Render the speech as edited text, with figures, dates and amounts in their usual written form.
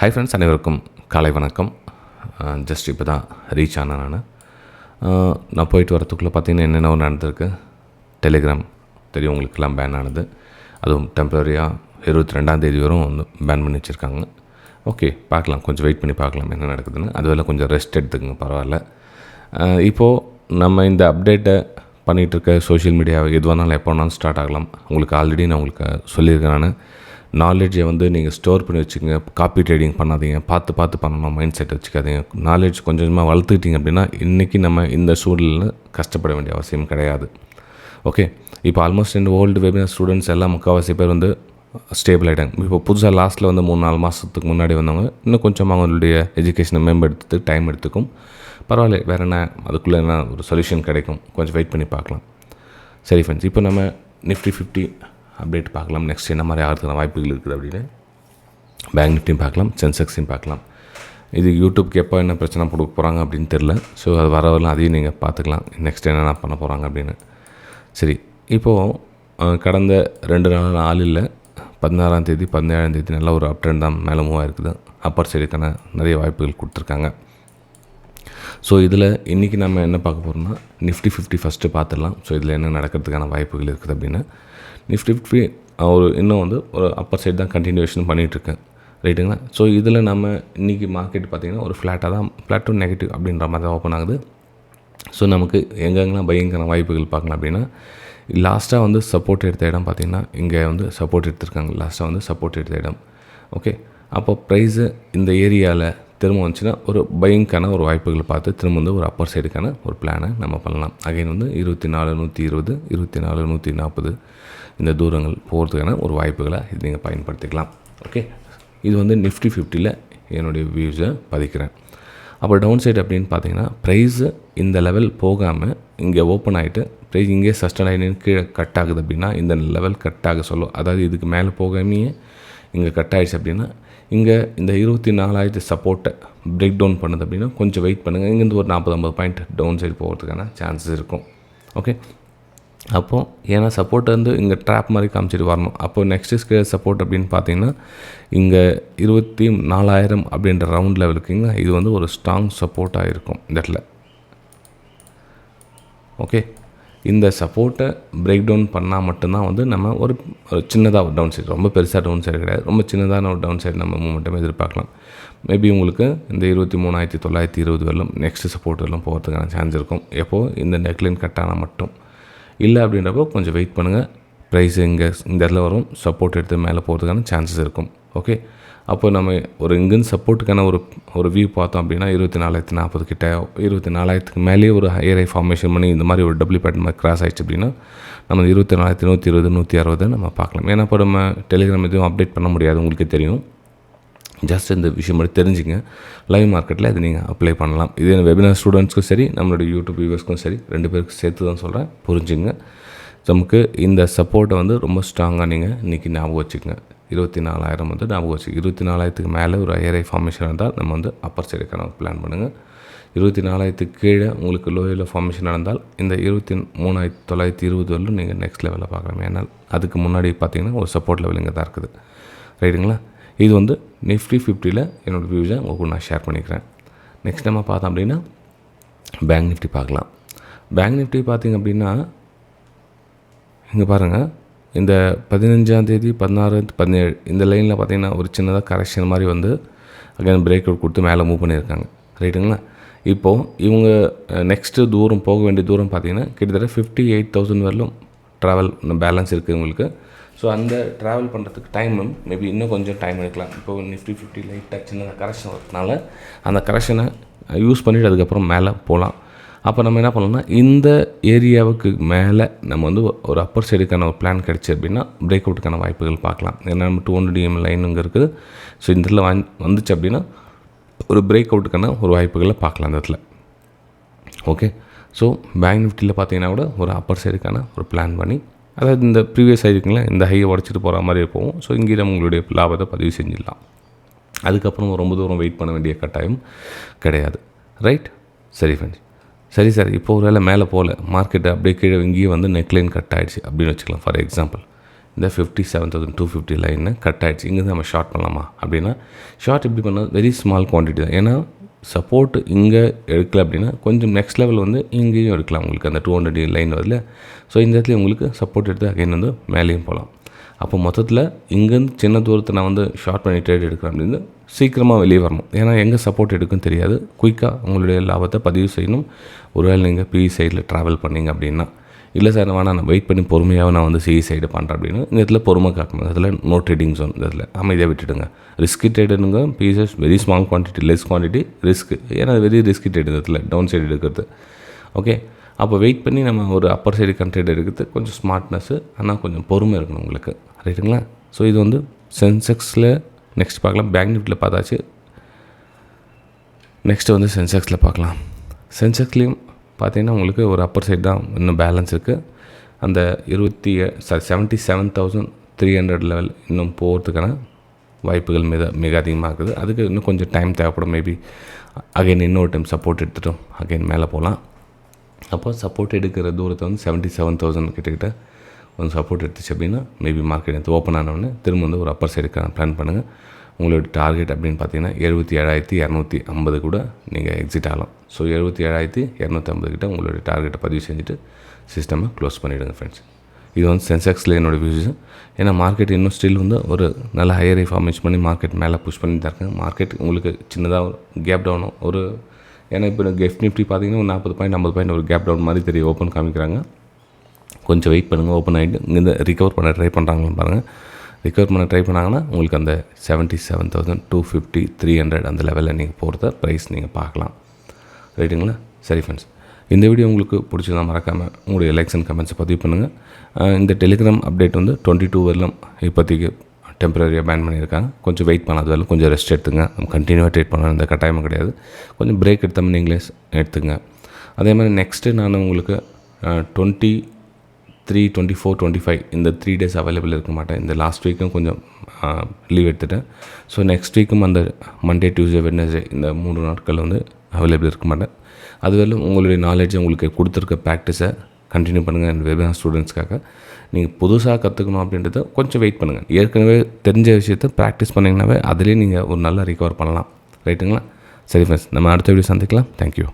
Hi friends, அனைவருக்கும் காலை வணக்கம். ஜஸ்ட் இப்போ தான் ரீச் ஆனேன். நான் போயிட்டு வரத்துக்குள்ளே பார்த்தீங்கன்னா என்னென்ன நடந்திருக்கு. டெலிகிராம் தெரியும் உங்களுக்கெல்லாம் பேன் ஆனது, அதுவும் டெம்பரரியாக 22 வரும் வந்து பேன் பண்ணி வச்சுருக்காங்க. ஓகே, பார்க்கலாம், கொஞ்சம் வெயிட் பண்ணி பார்க்கலாம் என்ன நடக்குதுன்னு. அதுவரை கொஞ்சம் ரெஸ்ட் எடுத்துக்கங்க, பரவாயில்ல. இப்போது நம்ம இந்த அப்டேட்டை பண்ணிகிட்ருக்க சோஷியல் மீடியா எது வேணாலும் எப்போ வேணாலும் ஸ்டார்ட் ஆகலாம். உங்களுக்கு ஆல்ரெடி நான் உங்களுக்கு சொல்லியிருக்கேன். நான் நாலேஜை வந்து நீங்கள் ஸ்டோர் பண்ணி வச்சுக்கோங்க. காப்பி ட்ரேடிங் பண்ணாதீங்க, பார்த்து பண்ணணும், மைண்ட் செட் வச்சுக்காதீங்க. நாலேஜ் கொஞ்சம் கொஞ்சமாக வளர்த்துக்கிட்டிங்க அப்படின்னா இன்றைக்கி நம்ம இந்த சூழலில் கஷ்டப்பட வேண்டிய அவசியம் கிடையாது. ஓகே, இப்போ ஆல்மோஸ்ட் இந்த ஓல்டு வெபினார் ஸ்டூடெண்ட்ஸ் எல்லாம் முக்கால்வாசி பேர் வந்து ஸ்டேபிள் ஆகிட்டாங்க. இப்போ புதுசாக லாஸ்ட்டில் வந்து 3-4 மாதத்துக்கு முன்னாடி வந்தவங்க இன்னும் கொஞ்சம் அவங்களுடைய எஜுகேஷனை மேம்படுத்துறதுக்கு டைம் எடுத்துக்கும். பரவாயில்ல, வேறு என்ன அதுக்குள்ளே என்ன ஒரு சொல்யூஷன் கிடைக்கும், கொஞ்சம் வெயிட் பண்ணி பார்க்கலாம். சரி ஃப்ரெண்ட்ஸ், இப்போ நம்ம நிஃப்டி 50 அப்டேட் பார்க்கலாம். நெக்ஸ்ட் என்ன மாதிரி ஆகிறதுக்கான வாய்ப்புகள் இருக்குது அப்படின்னு. பேங்க் நிஃப்டியும் பார்க்கலாம், சென்செக்ஸையும் பார்க்கலாம். இது யூடியூப்க்கு எப்போ என்ன பிரச்சனை கொடுக்க போகிறாங்க அப்படின்னு தெரில. ஸோ அது வரவெல்லாம் அதையும் நீங்கள் பார்த்துக்கலாம், நெக்ஸ்ட் என்னென்ன பண்ண போகிறாங்க அப்படின்னு. சரி, இப்போது கடந்த 2 நாள் இல்லை, 16ஆம் தேதி 17ஆம் தேதி நல்ல ஒரு அப் ட்ரெண்ட் தான் மேலே மூவ் ஆகிருக்குது. அப்பர் சைடுக்கான நிறைய வாய்ப்புகள் கொடுத்துருக்காங்க. ஸோ இதில் இன்றைக்கி நம்ம என்ன பார்க்க போகிறோம்னா நிஃப்டி 50 ஃபஸ்ட்டு பார்த்துடலாம். ஸோ இதில் என்ன நடக்கிறதுக்கான வாய்ப்புகள் இருக்குது அப்படின்னு. நிஃப்டி 50 ஒரு இன்னும் வந்து ஒரு அப்பர் சைடு தான் கண்டினியூஷன் பண்ணிகிட்ருக்கேன், ரைட்டுங்களா. ஸோ இதில் நம்ம இன்றைக்கி மார்க்கெட் பார்த்திங்கன்னா ஒரு ஃப்ளாட்டாக தான், ஃப்ளாட் டு நெகட்டிவ் அப்படின்ற மாதிரி தான் ஓப்பன் ஆகுது. ஸோ நமக்கு எங்கெங்கெல்லாம் பையிங்கான வாய்ப்புகள் பார்க்கலாம் அப்படின்னா, லாஸ்ட்டாக வந்து சப்போர்ட் எடுத்த இடம் பார்த்திங்கன்னா இங்கே வந்து சப்போர்ட் எடுத்திருக்காங்க. லாஸ்ட்டாக வந்து சப்போர்ட் எடுத்த இடம். ஓகே, அப்போ ப்ரைஸு இந்த ஏரியாவில் திரும்ப வந்துச்சுன்னா ஒரு பையிங்கான ஒரு வாய்ப்புகளை பார்த்து திரும்ப வந்து ஒரு அப்பர் சைடுக்கான ஒரு பிளானை நம்ம பண்ணலாம். அகைன் வந்து 24,120, 24,140 இந்த தூரங்கள் போகிறதுக்கான ஒரு வாய்ப்புகளை இது நீங்கள் பயன்படுத்திக்கலாம். ஓகே, இது வந்து நிஃப்டி 50ல் என்னுடைய வியூஸை பதிக்கிறேன். அப்போ டவுன் சைடு அப்படின்னு பார்த்தீங்கன்னா ப்ரைஸு இந்த லெவல் போகாமல் இங்கே ஓப்பன் ஆகிட்டு ப்ரைஸ் இங்கே சஸ்டன் ஆகிட்டு கீழே கட் ஆகுது அப்படின்னா, இந்த லெவல் கட் ஆக சொல்லும். அதாவது இதுக்கு மேலே போகாமையே இங்கே கட் ஆகிடுச்சு அப்படின்னா, இங்கே இந்த 24,000 சப்போர்ட்டை பிரேக் டவுன் பண்ணுது அப்படின்னா கொஞ்சம் வெயிட் பண்ணுங்கள். இங்கேருந்து ஒரு 40-50 பாயிண்ட் டவுன் சைடு போகிறதுக்கான சான்சஸ் இருக்கும். ஓகே, அப்போது ஏன்னா சப்போர்ட் வந்து இங்கே ட்ராப் மாதிரி காமிச்சிட்டு வரணும். அப்போது நெக்ஸ்ட்டு சப்போர்ட் அப்படின்னு பார்த்தீங்கன்னா இங்கே 24,000 அப்படின்ற ரவுண்ட் லெவலுக்குங்க இது வந்து ஒரு ஸ்ட்ராங் சப்போர்ட்டாக இருக்கும் இந்த இடத்துல. ஓகே, இந்த சப்போர்ட்டை பிரேக் டவுன் பண்ணால் மட்டும்தான் வந்து நம்ம ஒரு சின்னதாக ஒரு டவுன் சைடு, ரொம்ப பெருசாக டவுன் சைடு கிடையாது, ரொம்ப சின்னதான ஒரு டவுன் சைடு நம்ம மூமெண்ட்டும் எதிர்பார்க்கலாம். மேபி உங்களுக்கு இந்த 23,920 வரலும் நெக்ஸ்ட்டு சப்போர்ட் வரலும் போகிறதுக்கான சான்ஸ் இருக்கும். எப்போது இந்த நெக்லைன் கட் ஆனால் மட்டும். இல்லை அப்படின்றப்போ கொஞ்சம் வெயிட் பண்ணுங்கள். ப்ரைஸ் இங்கே இந்த இடத்துல வரும், சப்போர்ட் எடுத்து மேலே போகிறதுக்கான சான்சஸ் இருக்கும். ஓகே, அப்போ நம்ம ஒரு இங்கேருந்து சப்போர்ட்டுக்கான ஒரு வியூ பார்த்தோம் அப்படின்னா 24,040 கிட்ட, 24,000க்கு மேலேயே ஒரு ஹையர் ஃபார்மேஷன் பண்ணி இந்த மாதிரி ஒரு டபுள் பேட்டர்ன் மாதிரி கிராஸ் ஆகிடுச்சு அப்படின்னா நம்ம 24,120, 160 நம்ம பார்க்கலாம். ஏன்னா இப்போ நம்ம டெலிகிராம் எதுவும் அப்டேட் பண்ண முடியாது, உங்களுக்கே தெரியும். ஜஸ்ட் இந்த விஷயம் மட்டும் தெரிஞ்சுங்க. லைவ் மார்க்கெட்டில் இது நீங்கள் அப்ளை பண்ணலாம். இது வெபினார் ஸ்டூடெண்ட்ஸ்க்கும் சரி, நம்மளுடைய யூடியூப் வியூவர்ஸ்க்கும் சரி, 2 பேருக்கு சேர்த்து தான் சொல்கிறேன், புரிஞ்சுங்க. நமக்கு இந்த சப்போர்ட்டை வந்து ரொம்ப ஸ்ட்ராங்காக நீங்கள் இன்றைக்கி ஞாபகம் வச்சுக்கோங்க. 24,000 வந்து ஞாபகம் வச்சு, 24,000க்கு மேலே ஒரு ஹையர் ஃபார்மேஷன் இருந்தால் நம்ம வந்து அப்பர் சைடுக்கான பிளான் பண்ணுங்கள். 24,000க்கு கீழே உங்களுக்கு லோயில் ஃபார்மேஷன் நடந்தால் இந்த 23,920 வரலும் நீங்கள் நெக்ஸ்ட் லெவலில் பார்க்கலாம். ஏன்னா அதுக்கு முன்னாடி பார்த்தீங்கன்னா ஒரு சப்போர்ட் லெவல் இங்கே தான் இருக்குது, ரைட்டுங்களா. இது வந்து நிஃப்டி 50ல் என்னோடய வியூஸை உங்களுக்கு நான் ஷேர் பண்ணிக்கிறேன். நெக்ஸ்ட் நம்ம பார்த்தோம் அப்படின்னா பேங்க் நிஃப்டி பார்க்கலாம். பேங்க் நிஃப்டி பார்த்திங்க அப்படின்னா இங்கே பாருங்கள், இந்த 15ஆம் தேதி 16, 17 இந்த லைனில் பார்த்திங்கன்னா ஒரு சின்னதாக கரெக்ஷன் மாதிரி வந்து அகைன் பிரேக் அவுட் கொடுத்து மேலே மூவ் பண்ணியிருக்காங்க, ரைட்டுங்களா. இப்போது இவங்க நெக்ஸ்ட்டு தூரம் போக வேண்டிய தூரம் பார்த்திங்கன்னா கிட்டத்தட்ட 58,000 வரலும் ட்ராவல் பேலன்ஸ் இருக்குது உங்களுக்கு. ஸோ அந்த ட்ராவல் பண்ணுறதுக்கு டைம் மேபி இன்னும் கொஞ்சம் டைம் எடுக்கலாம். இப்போது நிஃப்டி 50 லைட்டாக சின்னதாக கரெக்ஷன் வரதுனால அந்த கரெக்ஷனை யூஸ் பண்ணிவிட்டு அதுக்கப்புறம் மேலே போகலாம். அப்போ நம்ம என்ன பண்ணலாம்னா இந்த ஏரியாவுக்கு மேலே நம்ம வந்து ஒரு அப்பர் சைடுக்கான ஒரு பிளான் கிடச்சி அப்படின்னா பிரேக் அவுட்டுக்கான வாய்ப்புகள் பார்க்கலாம். ஏன்னா நம்ம 200 DM லைன் இங்கே இருக்குது. ஸோ இந்த இடத்துல வந்துச்சு அப்படின்னா ஒரு பிரேக் அவுட்டுக்கான ஒரு வாய்ப்புகளை பார்க்கலாம் இந்த இடத்துல. ஓகே, ஸோ பேங்க் நிஃப்டியில் பார்த்தீங்கன்னா கூட ஒரு அப்பர் சைடுக்கான ஒரு பிளான் பண்ணி, அதாவது இந்த ப்ரீவியஸ் ஆகிருக்குங்களா இந்த ஹையை உடச்சிட்டு போகிற மாதிரி போகும். ஸோ இங்கே நம்ம உங்களுடைய லாபத்தை பதிவு செஞ்சிடலாம். அதுக்கப்புறம் ரொம்ப தூரம் வெயிட் பண்ண வேண்டிய கட்டாயம் கிடையாது, ரைட். சரி ஃப்ரெண்ட்ஸ், சரி சார், இப்போ ஒரு வேளை மேலே போகல, மார்க்கெட்டு அப்படியே கீழே இங்கேயே வந்து நெக்லைன் கட் ஆகிடுச்சு அப்படின்னு வச்சுக்கலாம். ஃபார் எக்ஸாம்பிள் இந்த 57,250 லைன்னு கட் ஆகிடுச்சு. இங்கேருந்து நம்ம ஷார்ட் பண்ணலாமா அப்படின்னா, ஷார்ட் எப்படி பண்ணால் வெரி ஸ்மால் குவான்டிட்டி தான். ஏன்னா சப்போர்ட் இங்கே எடுக்கல அப்படின்னா கொஞ்சம் நெக்ஸ்ட் லெவல் வந்து இங்கேயும் எடுக்கலாம். உங்களுக்கு அந்த 200 லைன் வரல. ஸோ இந்த இடத்துல உங்களுக்கு சப்போர்ட் எடுத்து அகைன் வந்து மேலேயும் போகலாம். அப்போ மொத்தத்தில் இங்கேருந்து சின்ன தூரத்தை நான் வந்து ஷார்ட் பண்ணி ட்ரேட் எடுக்கிறேன் அப்படின்னு சீக்கிரமாக வெளியே வரணும். ஏன்னா எங்கே சப்போர்ட் எடுக்குன்னு தெரியாது. குயிக்காக உங்களுடைய லாபத்தை பதிவு செய்யணும். ஒருவேளை நீங்கள் பிஇ சைடில் ட்ராவல் பண்ணிங்க அப்படின்னா, இல்லை சார் வேணால் நான் வெயிட் பண்ணி பொறுமையாக நான் வந்து சிஇ சைடு பண்ணுறேன் அப்படின்னு இந்த இடத்துல பொறுமை காக்கணும். இதில் நோ ட்ரேடிங் ஜோன், இந்த இடத்துல அமைதியாக விட்டுடுங்க. ரிஸ்கி ட்ரேடுங்க பிஎஸ்எஸ் very small quantity, less quantity risk. ஏன்னா வெரி ரிஸ்கி ட்ரேட் இந்த இடத்துல டவுன் சைடு எடுக்கிறது. ஓகே, அப்போ வெயிட் பண்ணி நம்ம ஒரு அப்பர் சைடு கண்ட்ரேட் எடுக்கிறது கொஞ்சம் ஸ்மார்ட்னஸ்ஸு, ஆனால் கொஞ்சம் பொறுமை இருக்கணும் உங்களுக்கு. ரைட்டுங்களா? ஸோ இது வந்து சென்செக்ஸில் நெக்ஸ்ட் பார்க்கலாம். பேங்க் நிஃப்டியில் பார்த்தாச்சு. நெக்ஸ்ட்டு வந்து சென்செக்ஸில் பார்க்கலாம். சென்செக்ஸ்லேயும் பார்த்தீங்கன்னா உங்களுக்கு ஒரு அப்பர் சைடு தான் இன்னும் பேலன்ஸ் இருக்குது. அந்த 77,300 லெவல் இன்னும் போகிறதுக்கான வாய்ப்புகள் மிக அதிகமாக இருக்குது. அதுக்கு இன்னும் கொஞ்சம் டைம் தேவைப்படும். மேபி அகைன் இன்னொரு டைம் சப்போர்ட் எடுத்துட்டோம் அகைன் மேலே போகலாம். அப்போ சப்போர்ட் எடுக்கிற தூரத்தை வந்து 77,000 கிட்டக்கிட்ட கொஞ்சம் சப்போர்ட் எடுத்துச்சு அப்படின்னா மேபி மார்க்கெட் எடுத்து ஓப்பன் ஆனவுடனே திரும்ப வந்து ஒரு அப்பர் சைடுக்கான பிளான் பண்ணுங்கள். உங்களோட டார்கெட் அப்படின்னு பார்த்தீங்கன்னா 77,250 கூட நீங்கள் எக்ஸிட் ஆகலாம். ஸோ 77,250 கிட்ட உங்களுடைய டார்கெட்டை பதிவு செஞ்சுட்டு சிஸ்டமை க்ளோஸ் பண்ணிவிடுங்க ஃப்ரெண்ட்ஸ். இது வந்து சென்செக்ஸில் என்னோடய வியூஸ். ஏன்னா மார்க்கெட் இன்னும் ஸ்டில் வந்து ஒரு நல்ல ஹையரை ஃபார்மேஷன் பண்ணி மார்க்கெட் மேலே புஷ் பண்ணி தான் இருக்காங்க. மார்க்கெட் உங்களுக்கு சின்னதாக கேப் டவுனும் ஒரு, ஏன்னா இப்போ நிஃப்டி பார்த்தீங்கன்னா ஒரு 40 பாயிண்ட் 50 பாயிண்ட் ஒரு கேப் டவுன் மாதிரி தெரியும். ஓப்பன் காமிக்கிறாங்க. கொஞ்சம் வெயிட் பண்ணுங்கள். ஓப்பன் ஆகிட்டு இங்கேருந்து ரிகவர் பண்ண ட்ரை பண்ணுறாங்கன்னு பாருங்கள். ரிகவர் பண்ண ட்ரை பண்ணாங்கன்னா உங்களுக்கு அந்த 77,250 300 அந்த லெவலில் நீங்கள் போகிறத ப்ரைஸ் நீங்கள் பார்க்கலாம். ரைட்டுங்களா? சரி ஃப்ரெண்ட்ஸ், இந்த வீடியோ உங்களுக்கு பிடிச்சதா மறக்காமல் உங்களுடைய லைக்ஸ் அண்ட் கமெண்ட்ஸை பதிவு பண்ணுங்கள். இந்த டெலிகிராம் அப்டேட் வந்து 22 வரலும் இப்போதைக்கு டெம்பரரியாக பேன் பண்ணியிருக்காங்க. கொஞ்சம் வெயிட் பண்ணாத வரலும் கொஞ்சம் ரெஸ்ட் எடுத்துங்க. நம்ம கண்டினியூவாக ட்ரேட் பண்ணணும், இந்த கட்டாயமும் கிடையாது. கொஞ்சம் பிரேக் எடுத்தாமல் நீங்களே எடுத்துங்க. அதே மாதிரி நெக்ஸ்ட்டு நான் உங்களுக்கு 23, 24, 25 இந்த 3 days அவைலபிள் இருக்க மாட்டேன். இந்த லாஸ்ட் வீக்கும் கொஞ்சம் லீவ் எடுத்துட்டேன். ஸோ நெக்ஸ்ட் வீக்கும் அந்த மண்டே, டியூஸ்டே, வெட்னஸ்டே இந்த 3 நாட்கள் வந்து அவைலபிள் இருக்க மாட்டேன். அதுவரையிலும் உங்களுடைய நாலேஜை உங்களுக்கு கொடுத்துருக்க ப்ராக்டிஸை கண்டினியூ பண்ணுங்கள். என் வெபினார் ஸ்டூடெண்ட்ஸ்க்காக நீங்கள் புதுசாக கற்றுக்கணும் அப்படின்றத கொஞ்சம் வெயிட் பண்ணுங்கள். ஏற்கனவே தெரிஞ்ச விஷயத்தை ப்ராக்டிஸ் பண்ணிங்கன்னாவே அதிலே நீங்கள் ஒரு நல்ல ரிகவர் பண்ணலாம். ரைட்டுங்களா? சரி ஃப்ரெண்ட்ஸ், நம்ம அடுத்த வீடியோ சந்திக்கலாம். தேங்க்யூ.